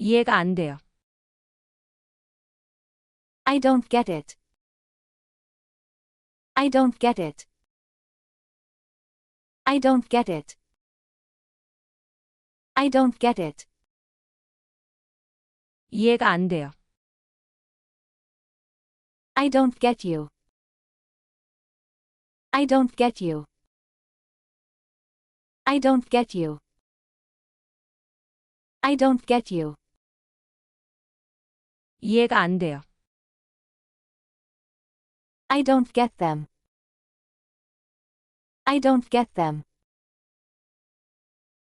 이해가 안 돼요. I don't get it. I don't get it. I don't get it. I don't get it. 이해가 안 돼요. I don't get you. I don't get you. I don't get you. I don't get you. 이해가 안 돼요. I don't get them. I don't get them.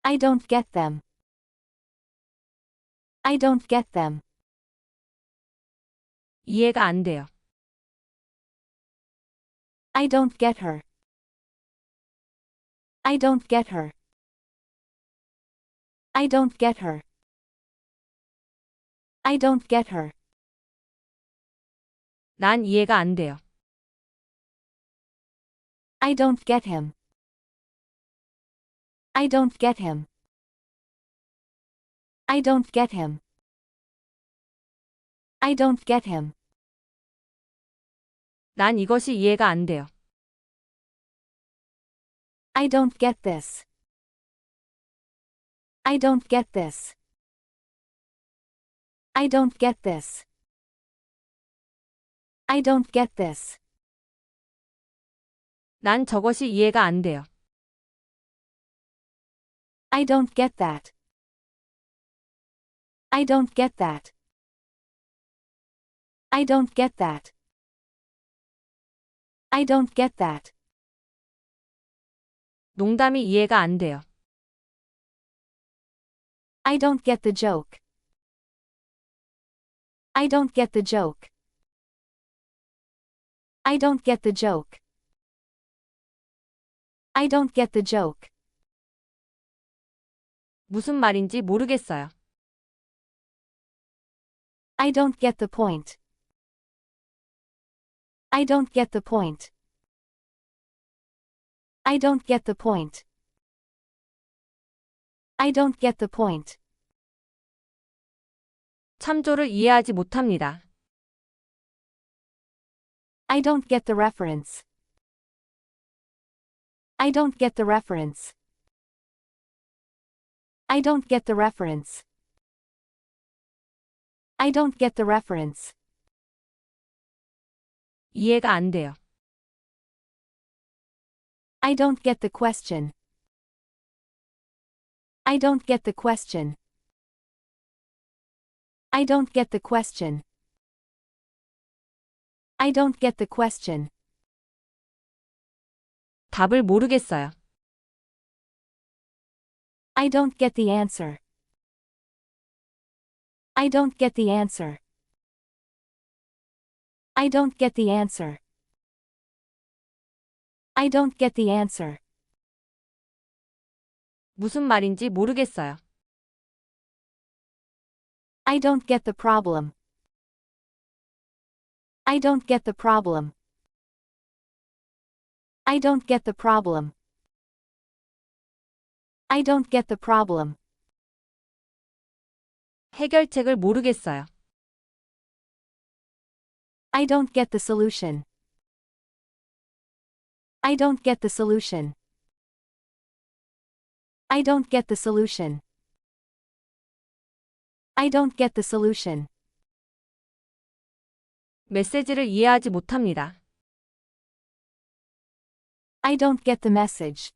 I don't get them. I don't get them. 이해가 안 돼요. I don't get her. I don't get her. I don't get her. I don't get her. 난 이해가 안 돼요. I don't get him. I don't get him. I don't get him. I don't get him. 난 이것이 이해가 안 돼요. I don't get this. I don't get this. I don't get this. I don't get this. 난 저것이 이해가 안 돼요. I don't get that. I don't get that. I don't get that. I don't get that. 농담이 이해가 안 돼요. I don't get the joke. I don't get the joke. I don't get the joke. I don't get the joke. 무슨 말인지 모르겠어요. I don't get the point. I don't get the point. I don't get the point. I don't get the point. 참조를 이해하지 못합니다. I don't get the reference. I don't get the reference. I don't get the reference. I don't get the reference. 이해가 안 돼요. I don't get the question. I don't get the question. I don't get the question. I don't get the question. 답을 모르겠어요. I don't get the answer. I don't get the answer. I don't get the answer. I don't get the answer. 무슨 말인지 모르겠어요. I don't get the problem. I don't get the problem. I don't get the problem. I don't get the problem. 해결책을 모르겠어요. I don't get the solution. I don't get the solution. I don't get the solution. I don't get the solution. 메시지를 이해하지 못합니다. I don't get the message.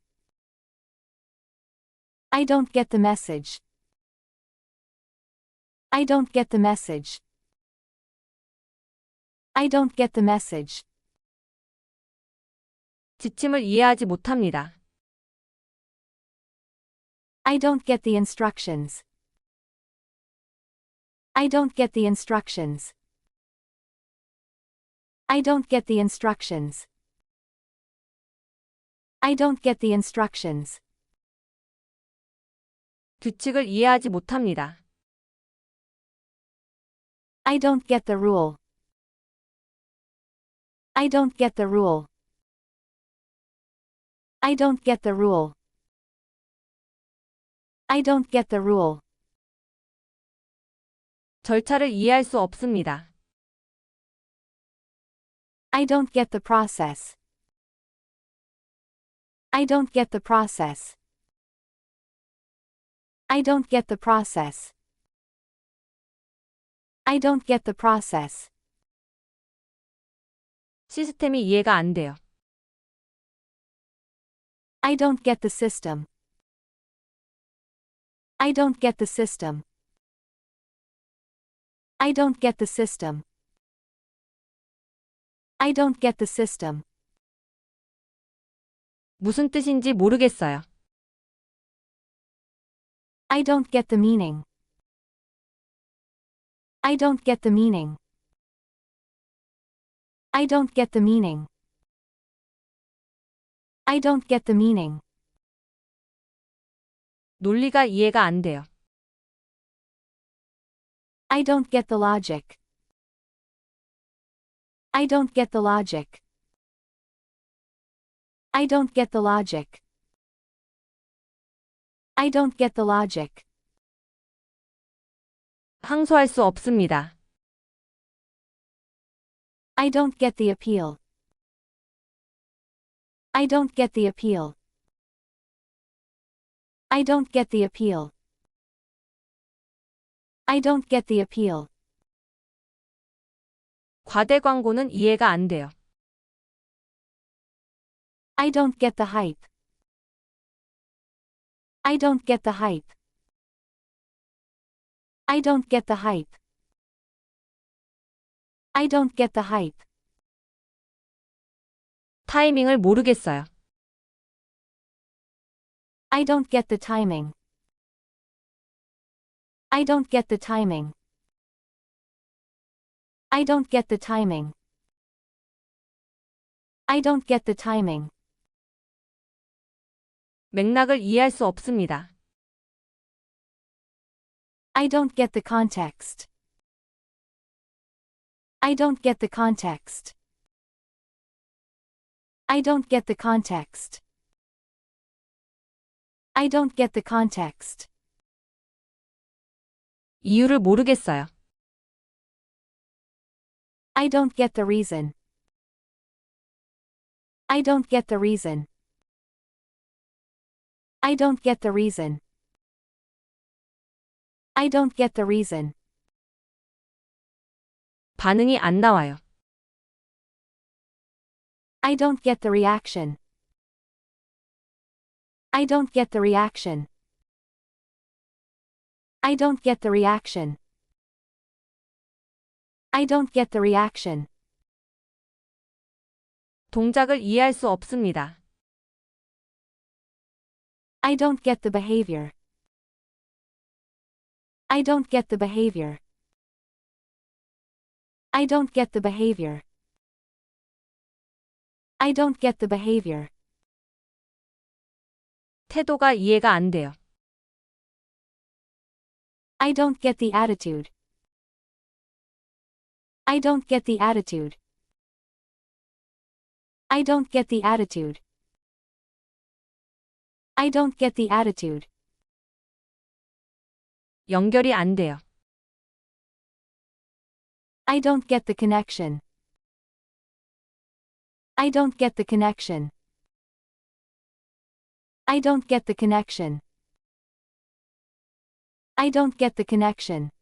I don't get the message. I don't get the message. I don't get the message. 지침을 이해하지 못합니다. I don't get the instructions. I don't get the instructions. I don't get the instructions. I don't get the instructions. 규칙을 이해하지 못합니다. I don't get the rule. I don't get the rule. I don't get the rule. I don't get the rule. 절차를 이해할 수 없습니다. I don't get the process. I don't get the process. I don't get the process. I don't get the process. 시스템이 이해가 안 돼요. I don't get the system. I don't get the system. I don't get the system. I don't get the system. 무슨 뜻인지 모르겠어요. I don't get the meaning. I don't get the meaning. I don't get the meaning. I don't get the meaning. 논리가 이해가 안 돼요. I don't get the logic. I don't get the logic. I don't get the logic. I don't get the logic. 항소할 수 없습니다. I don't get the appeal. I don't get the appeal. I don't get the appeal. I don't get the appeal. 과대 광고는 이해가 안 돼요. I don't get the hype. I don't get the hype. I don't get the hype. I don't get the hype. 타이밍을 모르겠어요. I don't get the timing. I don't get the timing. I don't get the timing. I don't get the timing. 맥락을 이해할 수 없습니다. I don't get the context. I don't get the context. I don't get the context. I don't get the context. 이유를 모르겠어요. I don't get the reason. I don't get the reason. I don't get the reason. I don't get the reason. 반응이 안 나와요. I don't get the reaction. I don't get the reaction. I don't get the reaction. I don't get the reaction. 동작을 이해할 수 없습니다. I don't get the behavior. I don't get the behavior. I don't get the behavior. I don't get the behavior. 태도가 이해가 안 돼요. I don't get the attitude. I don't get the attitude. I don't get the attitude. I don't get the attitude. 연결이 안 돼요. I don't get the connection. I don't get the connection. I don't get the connection. I don't get the connection.